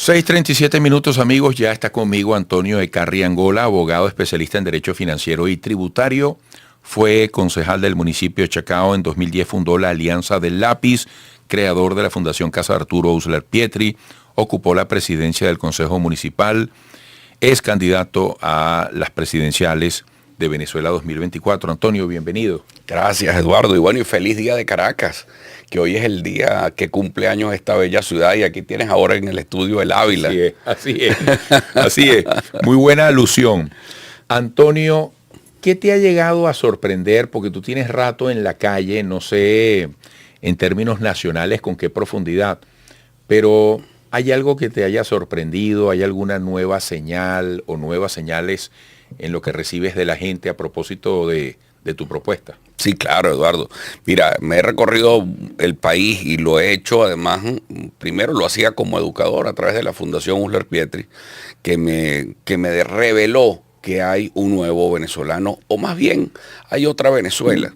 6:37 amigos, ya está conmigo Antonio Ecarri Angola, abogado especialista en Derecho Financiero y Tributario. Fue concejal del municipio de Chacao. En 2010 fundó la Alianza del Lápiz, creador de la Fundación Casa Arturo Uslar Pietri. Ocupó la presidencia del Consejo Municipal. Es candidato a las presidenciales de Venezuela 2024. Antonio, bienvenido. Gracias, Eduardo. Y bueno, y feliz día de Caracas, que hoy es el día que cumple años esta bella ciudad, y aquí tienes ahora en el estudio el Ávila. Así es. Así es. Muy buena alusión. Antonio, ¿qué te ha llegado a sorprender? Porque tú tienes rato en la calle, no sé en términos nacionales con qué profundidad, pero ¿hay algo que te haya sorprendido? ¿Hay alguna nueva señal o nuevas señales en lo que recibes de la gente a propósito de tu propuesta? Sí, claro, Eduardo. Mira, me he recorrido el país y lo he hecho, además, primero lo hacía como educador a través de la Fundación Uslar Pietri, que me reveló que hay un nuevo venezolano, o más bien hay otra Venezuela,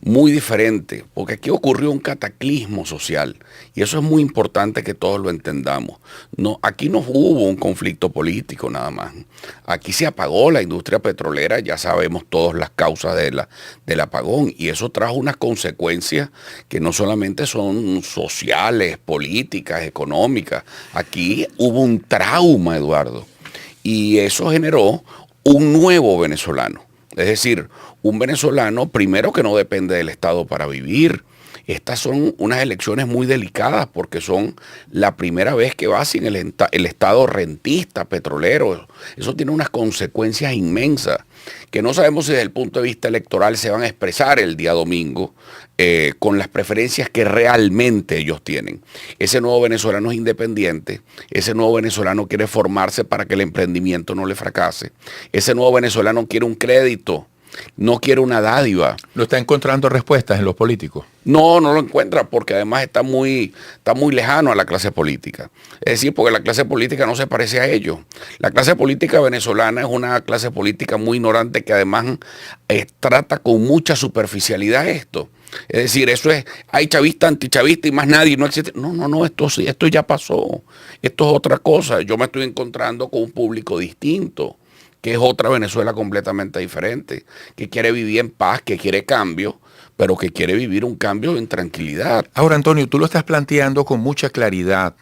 muy diferente, porque aquí ocurrió un cataclismo social, y eso es muy importante que todos lo entendamos. No, aquí no hubo un conflicto político nada más. Aquí se apagó la industria petrolera, ya sabemos todas las causas del apagón, y eso trajo unas consecuencias que no solamente son sociales, políticas, económicas. Aquí hubo un trauma, Eduardo, y eso generó un nuevo venezolano. Es decir, un venezolano primero que no depende del Estado para vivir. Estas son unas elecciones muy delicadas porque son la primera vez que va sin el Estado rentista, petrolero. Eso tiene unas consecuencias inmensas que no sabemos si desde el punto de vista electoral se van a expresar el día domingo con las preferencias que realmente ellos tienen. Ese nuevo venezolano es independiente, ese nuevo venezolano quiere formarse para que el emprendimiento no le fracase, ese nuevo venezolano quiere un crédito, no quiere una dádiva. ¿No está encontrando respuestas en los políticos? No lo encuentra porque además está muy lejano a la clase política. Es decir, porque la clase política no se parece a ellos. La clase política venezolana es una clase política muy ignorante que además trata con mucha superficialidad esto. Es decir, eso es, hay chavista, antichavista y más nadie, no existe. No, esto ya pasó. Esto es otra cosa. Yo me estoy encontrando con un público distinto, que es otra Venezuela completamente diferente, que quiere vivir en paz, que quiere cambio, pero que quiere vivir un cambio en tranquilidad. Ahora, Antonio, tú lo estás planteando con mucha claridad.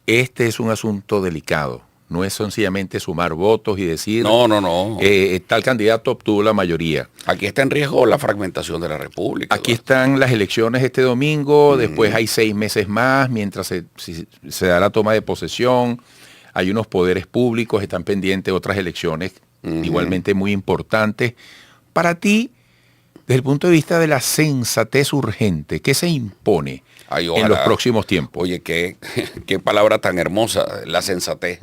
Este es un asunto delicado. No es sencillamente sumar votos y decir, No. Tal candidato obtuvo la mayoría. Aquí está en riesgo la fragmentación de la República. Aquí están las elecciones este domingo, después hay 6 meses más, mientras se da la toma de posesión. Hay unos poderes públicos, están pendientes otras elecciones igualmente muy importantes. Para ti, desde el punto de vista de la sensatez urgente, ¿qué se impone en los próximos tiempos? Oye, qué palabra tan hermosa, la sensatez.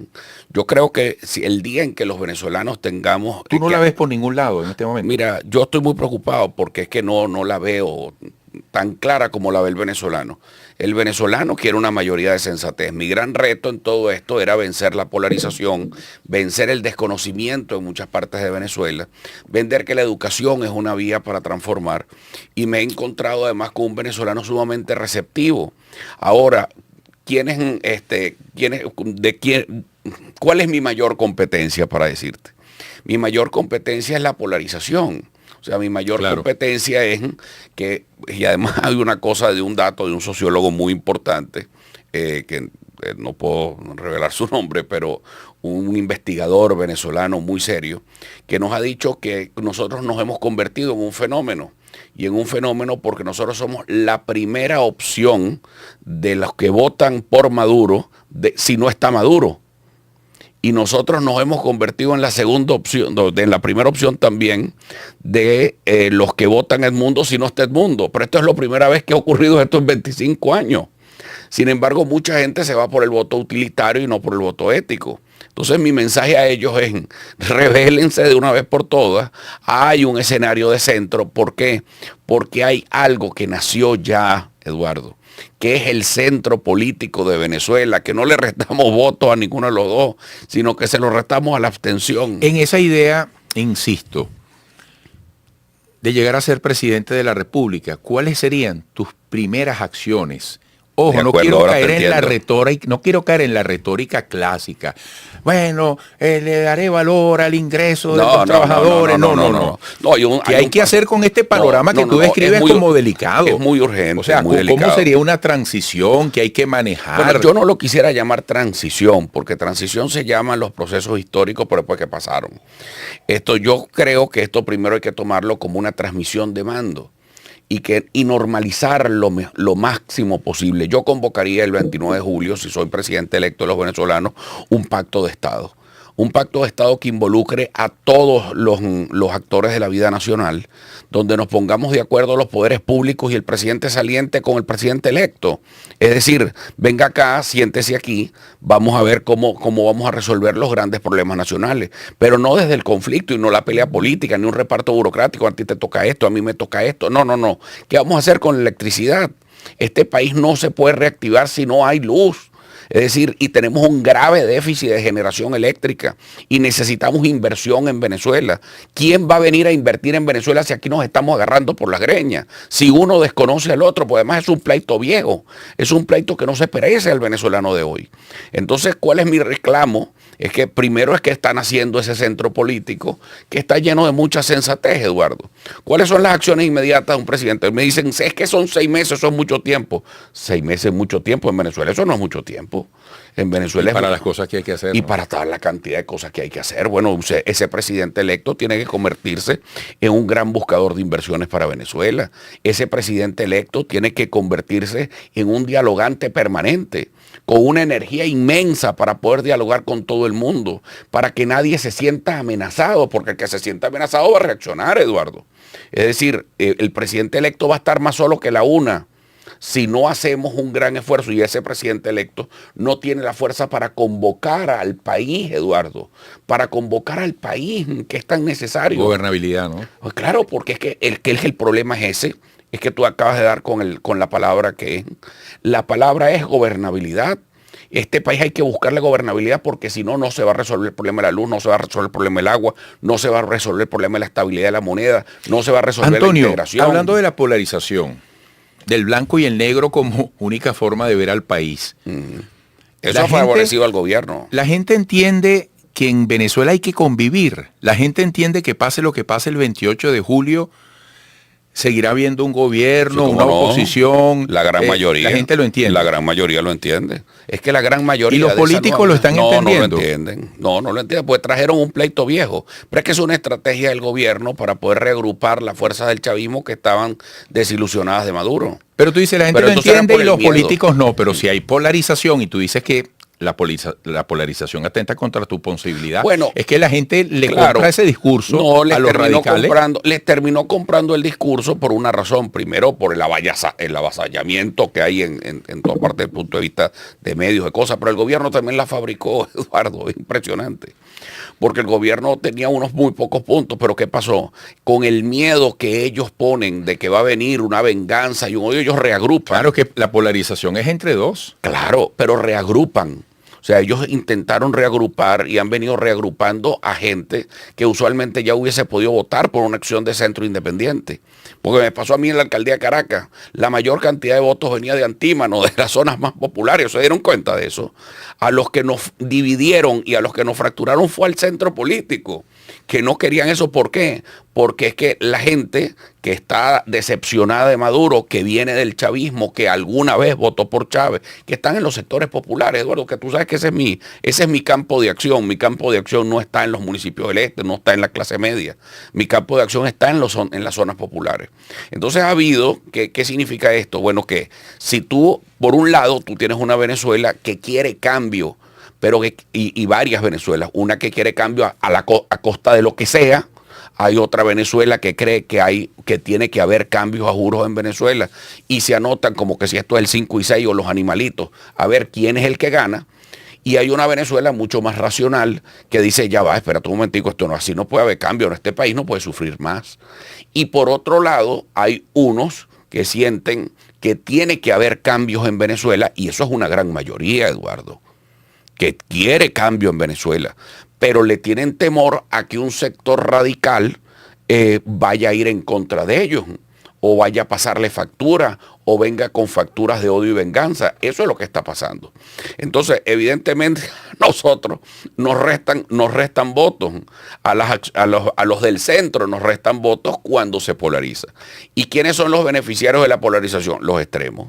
Yo creo que si el día en que los venezolanos tengamos... Tú no la ves por ningún lado en este momento. Mira, yo estoy muy preocupado porque es que no la veo tan clara como la ve el venezolano. El venezolano quiere una mayoría de sensatez. Mi gran reto en todo esto era vencer la polarización, vencer el desconocimiento en muchas partes de Venezuela, vender que la educación es una vía para transformar, y me he encontrado además con un venezolano sumamente receptivo. Ahora, ¿cuál es mi mayor competencia para decirte? Mi mayor competencia es la polarización. O sea, mi mayor competencia es que, y además hay una cosa de un dato de un sociólogo muy importante, que no puedo revelar su nombre, pero un investigador venezolano muy serio, que nos ha dicho que nosotros nos hemos convertido en un fenómeno, y en un fenómeno porque nosotros somos la primera opción de los que votan por Maduro si no está Maduro. Y nosotros nos hemos convertido en la segunda opción, en la primera opción también, de los que votan Edmundo si no está Edmundo. Pero esto es la primera vez que ha ocurrido esto en 25 años. Sin embargo, mucha gente se va por el voto utilitario y no por el voto ético. Entonces mi mensaje a ellos es, rebélense de una vez por todas. Hay un escenario de centro. ¿Por qué? Porque hay algo que nació ya, Eduardo, que es el centro político de Venezuela, que no le restamos votos a ninguno de los dos, sino que se lo restamos a la abstención. En esa idea, insisto, de llegar a ser presidente de la República, ¿cuáles serían tus primeras acciones Ojo, De no acuerdo, quiero ahora te caer en la entiendo. retórica, no quiero caer en la retórica clásica. Bueno, le daré valor al ingreso de los trabajadores. No, no, no. No, ¿Qué hay hay un que paso. hacer con este No, panorama no, que no, tú no, describes como delicado? es muy urgente, O sea, muy ¿cómo delicado. sería una transición que hay que Bueno, manejar? yo no lo quisiera llamar transición, porque transición se llaman los procesos históricos por después que pasaron. Yo creo que esto primero hay que tomarlo como una transmisión de mando y normalizar lo máximo posible. Yo convocaría el 29 de julio, si soy presidente electo de los venezolanos, un pacto de Estado. Un pacto de Estado que involucre a todos los actores de la vida nacional, donde nos pongamos de acuerdo los poderes públicos y el presidente saliente con el presidente electo. Es decir, venga acá, siéntese aquí, vamos a ver cómo vamos a resolver los grandes problemas nacionales, pero no desde el conflicto y no la pelea política, ni un reparto burocrático, a ti te toca esto, a mí me toca esto. No, no, no. ¿Qué vamos a hacer con la electricidad? Este país no se puede reactivar si no hay luz. Es decir, y tenemos un grave déficit de generación eléctrica y necesitamos inversión en Venezuela. ¿Quién va a venir a invertir en Venezuela si aquí nos estamos agarrando por las greñas? Si uno desconoce al otro, pues además es un pleito viejo, es un pleito que no se parece al venezolano de hoy. Entonces, ¿cuál es mi reclamo? Es que primero es que están haciendo ese centro político que está lleno de mucha sensatez, Eduardo. ¿Cuáles son las acciones inmediatas de un presidente? Me dicen, es que son 6 meses, eso es mucho tiempo. 6 meses es mucho tiempo en Venezuela, eso no es mucho tiempo. En Venezuela Y para las cosas que hay que hacer. y ¿no? para toda la cantidad de cosas que hay que hacer. Bueno, ese presidente electo tiene que convertirse en un gran buscador de inversiones para Venezuela. Ese presidente electo tiene que convertirse en un dialogante permanente, con una energía inmensa para poder dialogar con todo el mundo, para que nadie se sienta amenazado, porque el que se sienta amenazado va a reaccionar, Eduardo. Es decir, el presidente electo va a estar más solo que la una. Si no hacemos un gran esfuerzo y ese presidente electo no tiene la fuerza para convocar al país, Eduardo, para convocar al país que es tan necesario. Gobernabilidad, ¿no? Pues claro, porque es que el problema es ese, es que tú acabas de dar con la palabra que es. La palabra es gobernabilidad. Este país hay que buscarle gobernabilidad porque si no, no se va a resolver el problema de la luz, no se va a resolver el problema del agua, no se va a resolver el problema de la estabilidad de la moneda, no se va a resolver Antonio, la integración. hablando de la polarización, del blanco y el negro como única forma de ver al país. Eso ha favorecido al gobierno. La gente entiende que en Venezuela hay que convivir. La gente entiende que pase lo que pase el 28 de julio, seguirá habiendo un gobierno, Sí, una no, oposición. La gran mayoría. La gente lo entiende. La gran mayoría lo entiende. Es que la gran mayoría. ¿Y los políticos lo están entendiendo? No lo entienden. No lo entienden, porque trajeron un pleito viejo. Pero es que es una estrategia del gobierno para poder reagrupar las fuerzas del chavismo que estaban desilusionadas de Maduro. Pero tú dices, la gente Pero lo entonces era entiende por y el los miedo. políticos no. Pero si hay polarización y tú dices que la polarización atenta contra tu posibilidad, Bueno, es que la gente le claro, compra ese discurso a los radicales. Les terminó comprando el discurso por una razón. Primero, por el avasallamiento que hay en toda parte del punto de vista de medios, de cosas. Pero el gobierno también la fabricó, Eduardo, es impresionante. Porque el gobierno tenía unos muy pocos puntos, pero ¿qué pasó? Con el miedo que ellos ponen de que va a venir una venganza y un odio, ellos reagrupan. Claro que la polarización es entre dos. Claro, pero reagrupan. O sea, ellos intentaron reagrupar y han venido reagrupando a gente que usualmente ya hubiese podido votar por una acción de centro independiente. Porque me pasó a mí en la alcaldía de Caracas. La mayor cantidad de votos venía de Antímano, de las zonas más populares. ¿Se dieron cuenta de eso? A los que nos dividieron y a los que nos fracturaron fue al centro político, que no querían eso. ¿Por qué? Porque es que la gente que está decepcionada de Maduro, que viene del chavismo, que alguna vez votó por Chávez, que están en los sectores populares, Eduardo, que tú sabes que ese es mi campo de acción. Mi campo de acción no está en los municipios del este, no está en la clase media. Mi campo de acción está en las zonas populares. Entonces ha habido, ¿qué significa esto? Bueno, que si tú, por un lado, tú tienes una Venezuela que quiere cambio, pero y varias Venezuelas, una que quiere cambio a costa de lo que sea. Hay otra Venezuela que cree que tiene que haber cambios a juros en Venezuela y se anotan como que si esto es el 5 y 6 o los animalitos, a ver quién es el que gana. Y hay una Venezuela mucho más racional que dice, ya va, espérate un momentico, esto no, así no puede haber cambio, en este país no puede sufrir más. Y por otro lado, hay unos que sienten que tiene que haber cambios en Venezuela, y eso es una gran mayoría, Eduardo, que quiere cambio en Venezuela, pero le tienen temor a que un sector radical vaya a ir en contra de ellos. o vaya a pasarle factura, o venga con facturas de odio y venganza. Eso es lo que está pasando. Entonces, evidentemente, nosotros nos restan votos. A los del centro nos restan votos cuando se polariza. ¿Y quiénes son los beneficiarios de la polarización? Los extremos.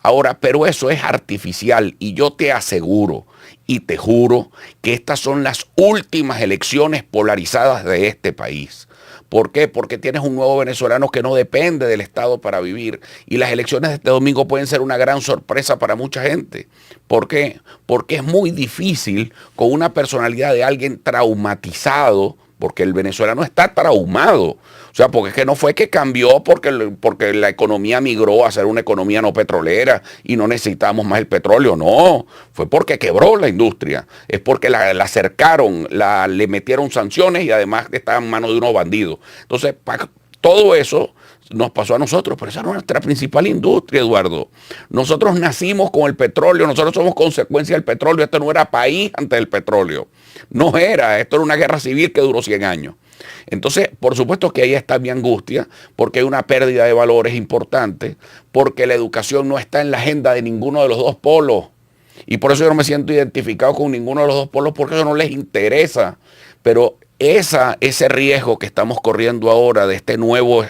Ahora, pero eso es artificial y yo te aseguro y te juro que estas son las últimas elecciones polarizadas de este país. ¿Por qué? Porque tienes un nuevo venezolano que no depende del Estado para vivir y las elecciones de este domingo pueden ser una gran sorpresa para mucha gente. ¿Por qué? Porque es muy difícil con una personalidad de alguien traumatizado, porque el venezolano está traumado. O sea, porque es que no fue que cambió porque la economía migró a ser una economía no petrolera y no necesitábamos más el petróleo. No, fue porque quebró la industria. Es porque la cercaron, le metieron sanciones y además estaba en manos de unos bandidos. Entonces, todo eso nos pasó a nosotros, pero esa es nuestra principal industria, Eduardo. Nosotros nacimos con el petróleo, nosotros somos consecuencia del petróleo. Esto no era país antes del petróleo. No era, esto era una guerra civil que duró 100 años. Entonces, por supuesto que ahí está mi angustia, porque hay una pérdida de valores importante, porque la educación no está en la agenda de ninguno de los dos polos. Y por eso yo no me siento identificado con ninguno de los dos polos, porque eso no les interesa. Pero ese riesgo que estamos corriendo ahora de este nuevo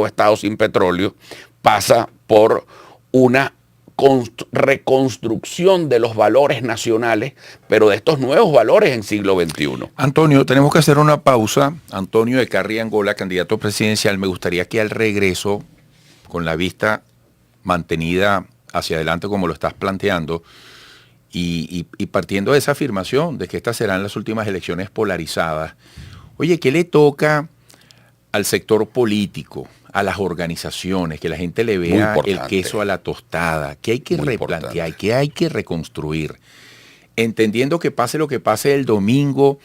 Estado sin petróleo pasa por una reconstrucción de los valores nacionales, pero de estos nuevos valores en siglo XXI. Antonio, tenemos que hacer una pausa. Antonio Ecarry Angola, candidato presidencial, me gustaría que al regreso, con la vista mantenida hacia adelante como lo estás planteando, y partiendo de esa afirmación de que estas serán las últimas elecciones polarizadas, oye, ¿qué le toca al sector político, a las organizaciones, que la gente le vea el queso a la tostada? ¿Qué hay que replantear? ¿Qué hay que reconstruir? Entendiendo que pase lo que pase el domingo,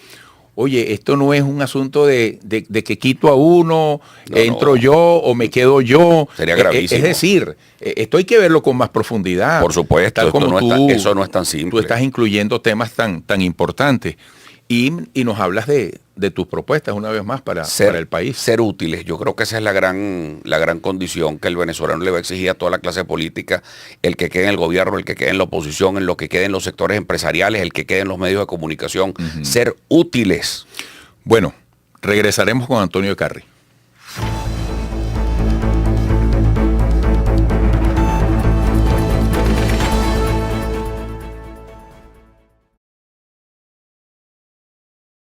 oye, esto no es un asunto de que quito a uno, entro yo o me quedo yo. Sería gravísimo. Es decir, esto hay que verlo con más profundidad. Por supuesto, tal como eso no es tan simple. Tú estás incluyendo temas tan importantes. Y nos hablas de tus propuestas una vez más para el país. Ser útiles. Yo creo que esa es la gran condición que el venezolano le va a exigir a toda la clase política, el que quede en el gobierno, el que quede en la oposición, en lo que quede en los sectores empresariales, el que quede en los medios de comunicación. Ser útiles. Bueno, regresaremos con Antonio Ecarry.